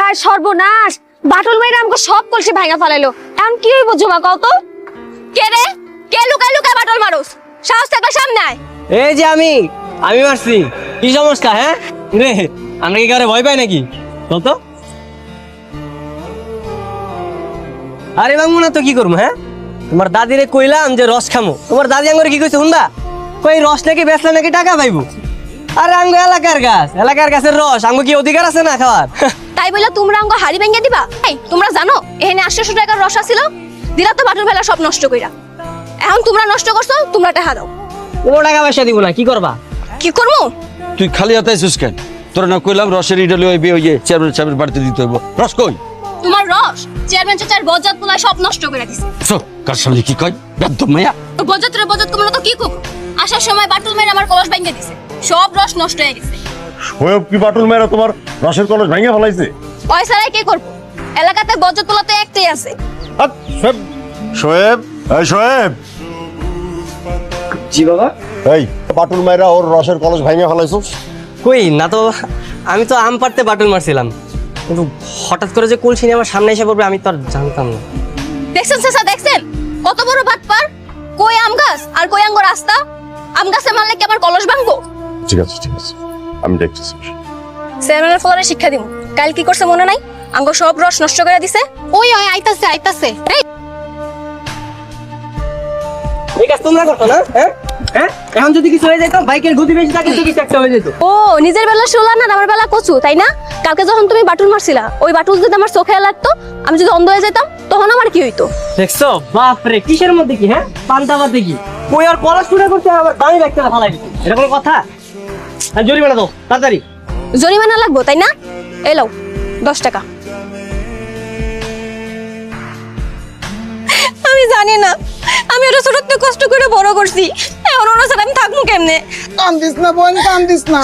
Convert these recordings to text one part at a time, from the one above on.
হায় সর্বনাশ, বাটুল মেয়েরা আমাকে সব কলসি ভাঙা ফেলাইলো। এখন কি হইব জমা কও তো? কে রে? কে লুকায় লুকায় বাটুল মারুস? সাহস থাকলে সামনে আয়। এই যে আমি মারছি। কি সমস্যা? হ্যাঁ রে, আমরা কি কারে ভয় পাই নাকি? চল তো। আরে বাংমু না তো কি করবো? হ্যাঁ, তোমার দাদিরে কইলাম যে রস খামো, তোমার দাদি আঙ্গরে কি কইছে শুনবা? কই রস নাকি বেচলে নাকি টাকা পাইবো। আরে আঙ্গো এলাকার গাছের রস, আঙ্গো কি অধিকার আছে না খাওয়ার? তাই বলে তোমরা আমাকে হাড়ি ভেঙে দিবা? এই তোমরা জানো এখানে 800 টাকার রস আছিল, দিলা তো বাটুল ফেলা সব নষ্ট কইরা। এখন তোমরা নষ্ট করছো, তোমরা টাকা দাও। কোনো টাকা পয়সা দিব না, কি করবা? কি করবো? তুই খালি হাতে আইছিস কেন? তোর না কইলাম রসের ইডলি ওই চেয়ারম্যান সাহেবের বাড়িতে দিতে হইব। রস কই? তোমার রস চেয়ারম্যান চাচার বজ্জাত পোলায় সব নষ্ট করে দিছে। সব কার সামনে কি কই? বেদ্য মাইয়া। তো বজ্জাত কমলো তো কি করব? আসার সময় বাটুল মেয়ের আমার কলস ভেঙে দিছে, সব রস নষ্ট হয়ে গেছে। শোয়েব কি বাটুল মেয়েরা তোমার রসের কলস ভেঙে ফেলাইছে? পয়সারাই কি করব? এলাকাতে বজ্জাত পোলা তো একটাই আছে। শোয়েব, এই শোয়েব, জি বাবা। এই বাটুল মেয়েরা ওর রসের কলস ভেঙে ফেলাইছস? কই না তো, আমি তো আম পাড়তে বাটুল মারছিলাম, কিন্তু হঠাৎ করে যে কলসি নিয়ে আমার সামনে এসে পড়বে আমি তো আর জানতাম না। দেখছেন চাচা, দেখছেন কত বড় বাটপার? কই আম গাছ আর কই আঙ্গুর রাস্তা? আম গাছে মারলে কি আমার কলস ভাঙবো? ঠিক আছে আমি দেখতেছি। চেয়ারম্যানের ফলারে শিক্ষা দিব। কাল কি করছে মনে নাই? আঙ্গ সব রস নষ্ট করে দিছে। ওই আইতাছে। এই কাজ তোমরা করতো না? হ্যাঁ হ্যাঁ, এখন যদি কিছু হয়ে যেত, বাইকের গতি বেশি থাকে তো কিছু একটা হয়ে যেত। ও নিজের বেলা শোলা না, আমার বেলা কচু, তাই না? কালকে যখন তুমি বাটুল মারছিলা, ওই বাটুল যদি আমার চোখে লাগতো, আমি যদি অন্ধ হয়ে যেতাম, তখন আমার কি হইতো? দেখছো বাপরে, কিসের মধ্যে কি? হ্যাঁ, পান্তা বাদে কি? কই আর কলাস পুরা করতে আবার দামি ব্যাগটা ফালাই দিত, এটা কোনো কথা? আর জরিমানা দাও তাড়াতাড়ি। জরিমানা লাগবো, তাই না? এই লও 10 টাকা। আমি জানি না, আমি ওরা ছোট থেকে কষ্ট করে বড় করছি, এখন ওরা ছাড়া আমি থাকবো কেমনে? কান্দিস না বোন, কান্দিস না।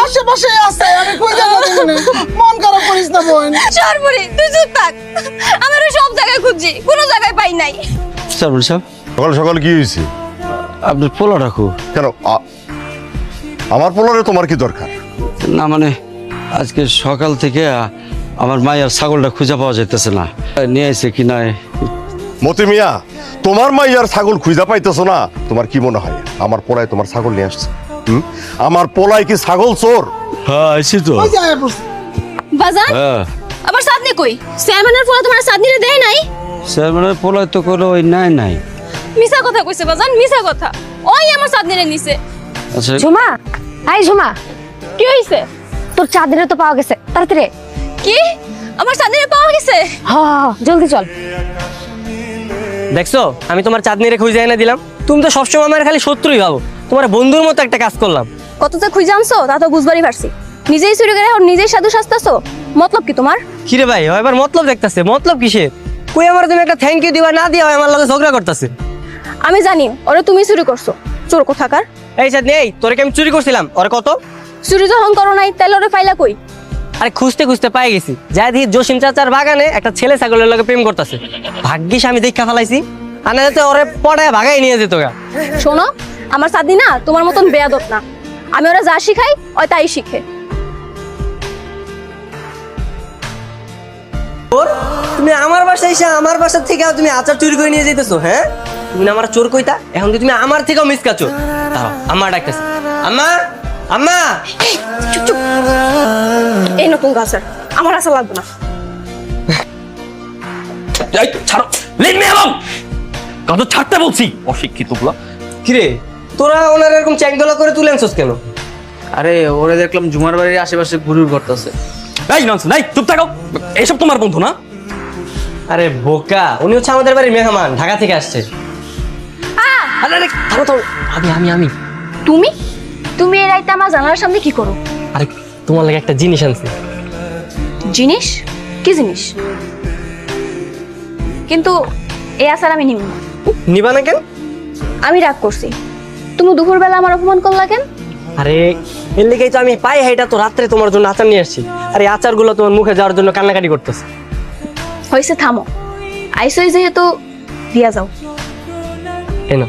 আশেপাশে আছে, আমি কই যাবো তুমি? মন খারাপ করিস না বোন। সর্বরি তুই চুপ থাক, আমি ওরা সব জায়গায় খুঁজছি, কোনো জায়গায় পাই নাই। চেয়ারম্যান সাহেব, সকাল সকাল কি হয়েছে? আপনার পোলা রাখো। কেন আমার পোলারে তোমার কি দরকার? না মানে আজকে সকাল থেকে আমার মায়ের ছাগলটা খুঁজে পাওয়া যাইতেছে না, নিয়ে আইছে কি না। মতি মিয়া, তোমার মাইয়ার ছাগল খুঁজা পাইতেছো না? তোমার কি মনে হয় আমার পোলায় তোমার ছাগল নিয়ে আসছে? আমার পোলায় কি ছাগল চোর? হ্যাঁ আইছি তো। ওই যায় বসে। বাজার হ্যাঁ, আবার সাদনি কই? চেয়ারম্যানের ফলে তোমার সাদনিরে দেয় নাই? চেয়ারম্যানের পোলায় তো কোনো ওই নাই। মিছা কথা কইছে বাজান, মিছা কথা। ওই আমার সাদনিরে নিছে। আচ্ছা ঝুমা, ঝুমা, কি হইছে? তোর চাঁদনিরে তো পাওয়া গেছে, তাড়াতাড়ি। কি? আমার চাঁদনিরে পাওয়া গেছে? হ্যাঁ, জলদি চল। দেখছো আমি তোমার চাঁদনি রে খুঁজে এনে দিলাম, তুমি তো সবসময় আমার খালি শত্রুই ভাবো। তোমার বন্ধুর মতো একটা কাজ করলাম। কত যে খুঁজে আনছো তা তো বুঝবারই পারছি। নিজেই চুরি করে এখন নিজেই সাধু সাজতাছো, মতলব কি তোমার? কিরে ভাই, ও এবার মতলব দেখতাছে। মতলব কিসের? কই আমার তুমি একটা থ্যাংক ইউ দিবা না দিয়া আমার লগে ঝগড়া করতেছে। আমি জানি ওরে তুমি চুরি করছো, চোর কোথাকার। এই চাঁদনি, এই তোরে কি আমি চুরি করছিলাম? ওরে কত চুরি যখন করো নাই তাহলে ওরে ফাইলা কই? আরে খুঁজতে খুঁজতে পাই গেছি, যাই দেখি জসিম চাচার বাগানে একটা ছেলে ছাগলের লগে প্রেম করতেছে। ভাগ্যিস আমি দেখা ফেলাইছি, আনা যাতে ওরে পড়ায় ভাগাই নিয়ে যেত গা। শোনো, আমার চাঁদনি না তোমার মতন বেয়াদব না। আমি ওরা যা শিখাই ওই তাই শিখে। তুমি আমার বাসায় এসে আমার বাসা থেকে তুমি আচার চুরি করে নিয়ে যেতেছো? হ্যাঁ, তুমি না আমার চোর কইতা, এখন কি তুমি আমার থেকেও মিসকা চোর? দাঁড়াও, আম্মা ডাকতেছে। আম্মা, আম্মা। চুপ চুপ, এই নতুন গাছের আমার আশা লাগবে না। এই ছাড়ো, লিভ মি অ্যালোন। কত ছাড়তে বলছি, অশিক্ষিত গুলো। কিরে তোরা ওনার এরকম চ্যাংদোলা করে তুলে আনছস কেন? আরে ওরে দেখলাম ঝুমার বাড়ির আশেপাশে ঘুরঘুর করতেছে। এই ননসেন্স, এই চুপ থাকো। এইসব তোমার বন্ধু না? আরে বোকা, উনি হচ্ছে আমাদের বাড়ির মেহমান, ঢাকা থেকে আসছে। আরে আরে থামো তো, আমি তুমি তুমি এই রাইতে আমার জানালার সামনে কি করো? আরে তোমার লাগে একটা জিনিস আনছি। জিনিস? কি জিনিস? কিন্তু এই আচার আমি নিব না। নিবা না কেন? আমি রাগ করছি। তুমি দুপুরবেলা আমার অপমান করলা কেন? আরে এর লেগেই তো আমি পাই হাইটা তো রাত্রে তোমার জন্য আচার নিয়ে আসছি। আর এই আচারগুলো তোমার মুখে যাওয়ার জন্য কান্নাকাটি করতেছে। হয়েছে, থামো। আইসই যেহেতু দিয়া যাও। এনো